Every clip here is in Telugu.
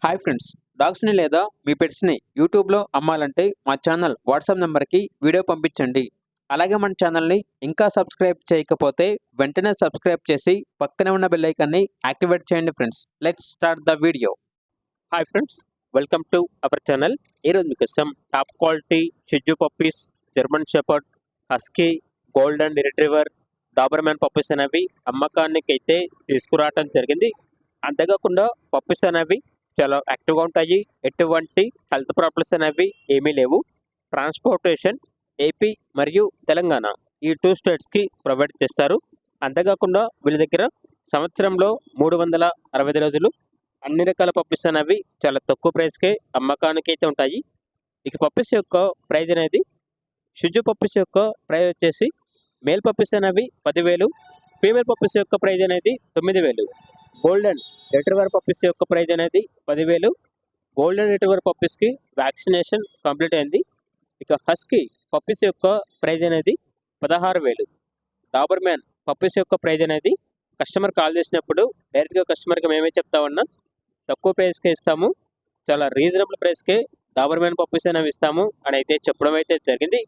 హాయ్ ఫ్రెండ్స్, డాగ్స్ని లేదా మీ పెట్స్ని యూట్యూబ్లో అమ్మాలంటే మా ఛానల్ వాట్సాప్ నెంబర్కి వీడియో పంపించండి. అలాగే మన ఛానల్ని ఇంకా సబ్స్క్రైబ్ చేయకపోతే వెంటనే సబ్స్క్రైబ్ చేసి పక్కనే ఉన్న బెల్ ఐకాన్ని యాక్టివేట్ చేయండి friends. Let's start the video. Hi friends, welcome to our channel. ఈరోజు మీకోసం top quality Shih Tzu puppies, German shepherd, husky, golden retriever, Doberman puppies అనేవి అమ్మకానికి అయితే తీసుకురావడం జరిగింది. అంతేకాకుండా పప్పీస్ అనేవి చాలా యాక్టివ్గా ఉంటాయి. ఎటువంటి హెల్త్ ప్రాబ్లమ్స్ అనేవి ఏమీ లేవు. ట్రాన్స్పోర్టేషన్ ఏపీ మరియు తెలంగాణ ఈ 2 స్టేట్స్కి ప్రొవైడ్ చేస్తారు. అంతేకాకుండా వీళ్ళ దగ్గర సంవత్సరంలో 365 రోజులు అన్ని రకాల పప్పీస్ అనేవి చాలా తక్కువ ప్రైస్కే అమ్మకానికి అయితే ఉంటాయి. ఇక పప్పీస్ యొక్క ప్రైజ్ అనేది, షిట్జూ పప్పీస్ యొక్క ప్రైజ్ వచ్చేసి మేల్ పప్పీస్ అనేవి 10,000, ఫీమేల్ పప్పీస్ యొక్క ప్రైజ్ అనేది 9,000. గోల్డెన్ రిట్రీవర్ పప్పీస్ యొక్క ప్రైజ్ అనేది 10,000. గోల్డెన్ రిట్రీవర్ పప్పీస్కి వ్యాక్సినేషన్ కంప్లీట్ అయింది. ఇక హస్కీ పప్పీస్ యొక్క ప్రైజ్ అనేది 16,000. డాబర్మ్యాన్ పప్పీస్ యొక్క ప్రైజ్ అనేది కస్టమర్ కాల్ చేసినప్పుడు డైరెక్ట్గా కస్టమర్కి మేమే చెప్తామన్నా తక్కువ ప్రైస్కే ఇస్తాము, చాలా రీజనబుల్ ప్రైస్కే డాబర్మ్యాన్ పప్పీస్ అనేవి ఇస్తాము అని అయితే చెప్పడం అయితే జరిగింది.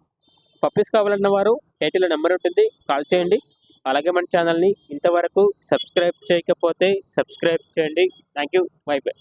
పప్పీస్ కావాలన్న వారు టైటిల్లో నెంబర్ ఉంటుంది, కాల్ చేయండి. అలాగే మన ఛానల్ని ఇంతవరకు సబ్స్క్రైబ్ చేయకపోతే సబ్స్క్రైబ్ చేయండి. Thank you. By by.